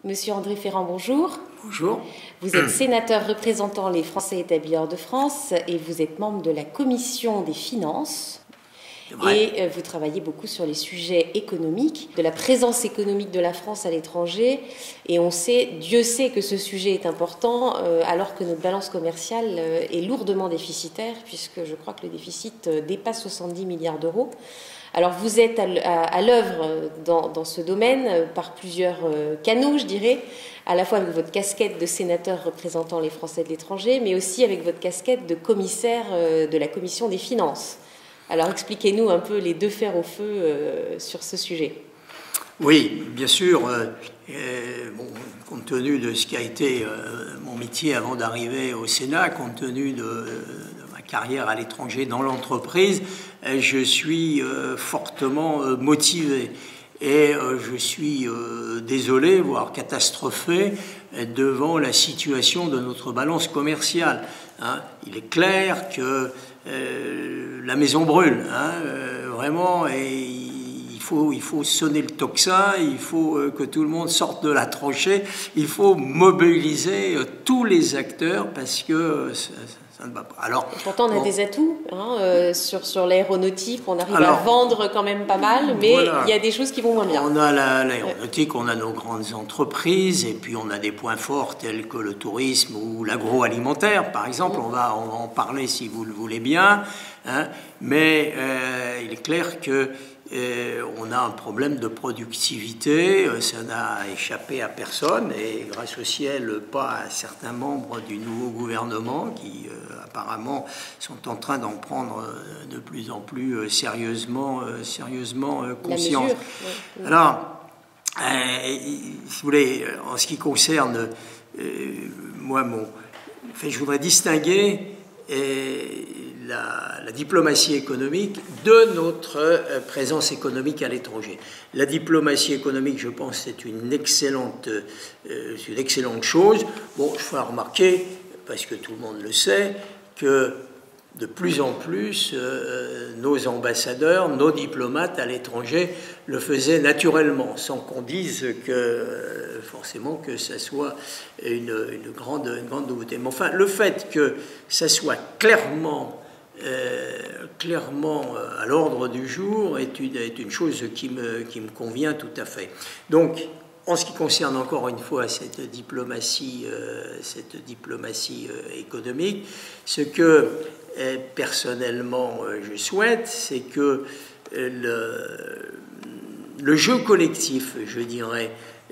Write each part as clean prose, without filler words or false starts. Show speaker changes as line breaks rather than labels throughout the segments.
Monsieur André Ferrand, bonjour.
Bonjour.
Vous êtes sénateur représentant les Français établis hors de France et vous êtes membre de la Commission des finances. Et vous travaillez beaucoup sur les sujets économiques, de la présence économique de la France à l'étranger. Et on sait, Dieu sait que ce sujet est important, alors que notre balance commerciale est lourdement déficitaire, puisque je crois que le déficit dépasse 70 milliards d'euros. Alors vous êtes à l'œuvre dans ce domaine par plusieurs canaux, je dirais, à la fois avec votre casquette de sénateur représentant les Français de l'étranger, mais aussi avec votre casquette de commissaire de la Commission des finances. Alors expliquez-nous un peu les deux fers au feu sur ce sujet.
Oui, bien sûr. Compte tenu de ce qui a été mon métier avant d'arriver au Sénat, compte tenu de ma carrière à l'étranger dans l'entreprise, je suis fortement motivé. Et je suis désolé, voire catastrophé, devant la situation de notre balance commerciale. Il est clair que la maison brûle, vraiment, et il faut sonner le tocsin, il faut que tout le monde sorte de la tranchée, il faut mobiliser tous les acteurs parce que ça ne va pas. Alors, pourtant,
on a des atouts sur l'aéronautique, on arrive à vendre quand même pas mal, mais voilà, il y a des choses qui vont moins bien.
On a l'aéronautique, on a nos grandes entreprises, et puis on a des points forts tels que le tourisme ou l'agroalimentaire, par exemple. On va en parler si vous le voulez bien, mais il est clair que on a un problème de productivité, ça n'a échappé à personne, et grâce au ciel, pas à certains membres du nouveau gouvernement qui apparemment sont en train d'en prendre de plus en plus sérieusement conscience.
Oui.
Alors, si vous voulez, en ce qui concerne moi, je voudrais distinguer la diplomatie économique de notre présence économique à l'étranger. La diplomatie économique, je pense, c'est une excellente chose. Bon, je ferai remarquer, parce que tout le monde le sait, que de plus en plus, nos ambassadeurs, nos diplomates à l'étranger le faisaient naturellement, sans qu'on dise que forcément que ça soit une grande nouveauté. Mais enfin, le fait que ça soit clairement à l'ordre du jour est une chose qui me convient tout à fait. Donc, en ce qui concerne encore une fois cette diplomatie économique, ce que personnellement je souhaite, c'est que le jeu collectif, je dirais,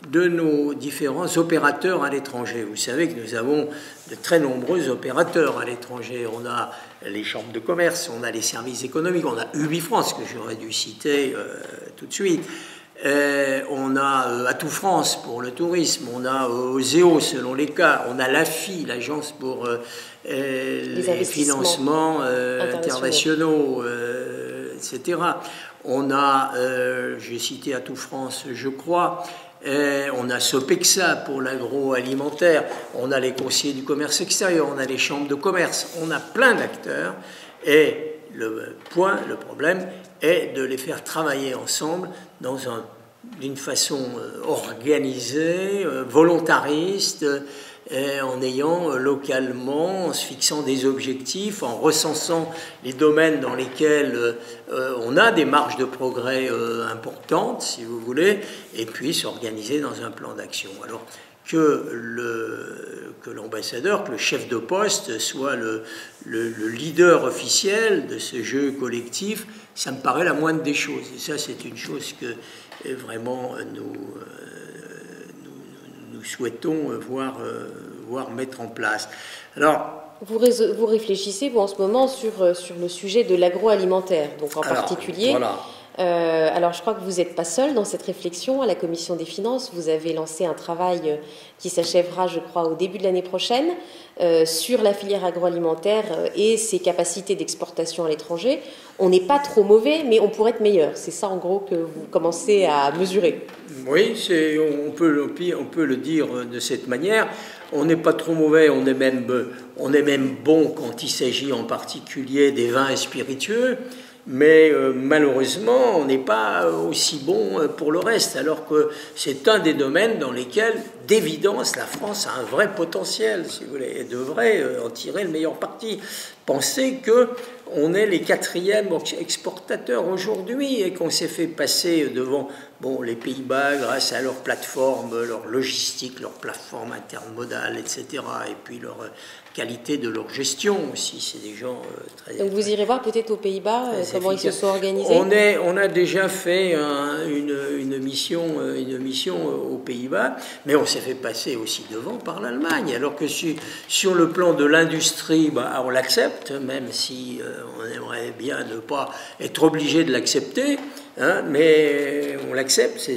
de nos différents opérateurs à l'étranger. Vous savez que nous avons de très nombreux opérateurs à l'étranger. On a les chambres de commerce, on a les services économiques, on a UbiFrance, que j'aurais dû citer tout de suite. On a Atout France pour le tourisme, on a Oseo selon les cas, on a l'AFI, l'agence pour les financements internationaux, etc. On a, j'ai cité Atout France, je crois, on a Sopexa pour l'agroalimentaire, on a les conseillers du commerce extérieur, on a les chambres de commerce, on a plein d'acteurs, et le problème est de les faire travailler ensemble d'une façon organisée, volontariste, en ayant localement, en se fixant des objectifs, en recensant les domaines dans lesquels on a des marges de progrès importantes, si vous voulez, et puis s'organiser dans un plan d'action. Alors que l'ambassadeur, que le chef de poste soit le leader officiel de ce jeu collectif, ça me paraît la moindre des choses. Et ça, c'est une chose que vraiment nous souhaitons voir mettre en place. Alors,
vous réfléchissez en ce moment sur le sujet de l'agroalimentaire, donc en particulier.
Voilà.
Alors, je crois que vous n'êtes pas seul dans cette réflexion. À la Commission des finances, vous avez lancé un travail qui s'achèvera, je crois, au début de l'année prochaine sur la filière agroalimentaire et ses capacités d'exportation à l'étranger. On n'est pas trop mauvais, mais on pourrait être meilleur. C'est ça, en gros, que vous commencez à mesurer.
Oui, on peut le dire de cette manière. On n'est pas trop mauvais, on est même bon quand il s'agit en particulier des vins et spiritueux. mais malheureusement, on n'est pas aussi bon pour le reste, alors que c'est un des domaines dans lesquels, d'évidence, la France a un vrai potentiel, si vous voulez, et devrait en tirer le meilleur parti. Pensez qu'on est les 4e exportateurs aujourd'hui et qu'on s'est fait passer devant les Pays-Bas grâce à leur plateforme, leur logistique, leur plateforme intermodale, etc. Et puis leur qualité de leur gestion aussi. C'est des gens très...
Donc vous irez voir peut-être aux Pays-Bas comment ils se sont organisés.
On a déjà fait une mission aux Pays-Bas, mais on s'est fait passer aussi devant par l'Allemagne. Alors que sur le plan de l'industrie, on l'accepte, même si on aimerait bien ne pas être obligé de l'accepter. Mais on l'accepte,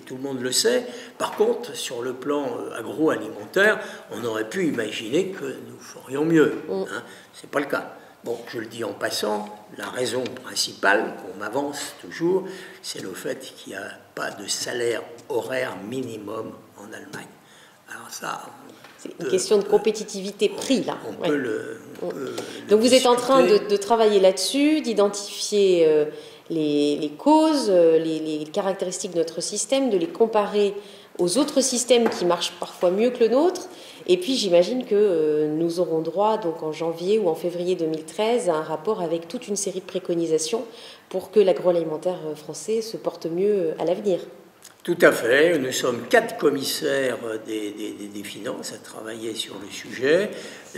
tout le monde le sait. Par contre, sur le plan agroalimentaire, on aurait pu imaginer que nous ferions mieux. C'est pas le cas. Bon, je le dis en passant, la raison principale qu'on m'avance toujours, c'est le fait qu'il n'y a pas de salaire horaire minimum en Allemagne. Alors ça...
C'est une question de compétitivité prix, là.
On peut le
Donc vous êtes en train
discuter.
de travailler là-dessus, d'identifier les causes, les caractéristiques de notre système, de les comparer aux autres systèmes qui marchent parfois mieux que le nôtre. Et puis j'imagine que nous aurons droit, donc en janvier ou en février 2013, à un rapport avec toute une série de préconisations pour que l'agroalimentaire français se porte mieux à l'avenir.
Tout à fait. Nous sommes 4 commissaires des finances à travailler sur le sujet.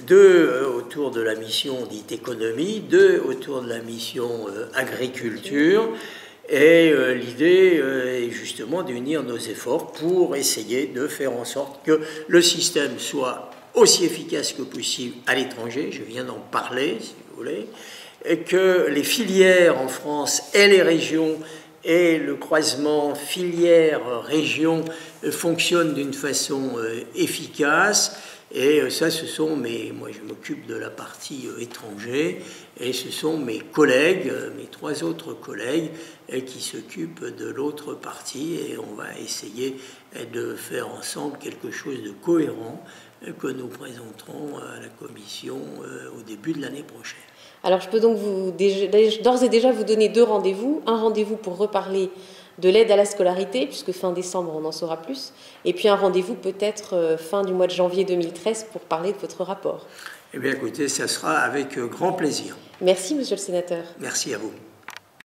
2 autour de la mission dite économie, 2 autour de la mission agriculture. Et l'idée est justement d'unir nos efforts pour essayer de faire en sorte que le système soit aussi efficace que possible à l'étranger. Je viens d'en parler, si vous voulez. Et que les filières en France et les régions et le croisement filière-région fonctionne d'une façon efficace. Et ça, moi je m'occupe de la partie étranger, et ce sont mes collègues, mes 3 autres collègues, qui s'occupent de l'autre partie, et on va essayer de faire ensemble quelque chose de cohérent que nous présenterons à la Commission au début de l'année prochaine.
Alors je peux donc d'ores et déjà vous donner 2 rendez-vous. Un rendez-vous pour reparler de l'aide à la scolarité, puisque fin décembre on en saura plus, et puis un rendez-vous peut-être fin du mois de janvier 2013 pour parler de votre rapport.
Eh bien écoutez, ça sera avec grand plaisir.
Merci monsieur le sénateur.
Merci à vous.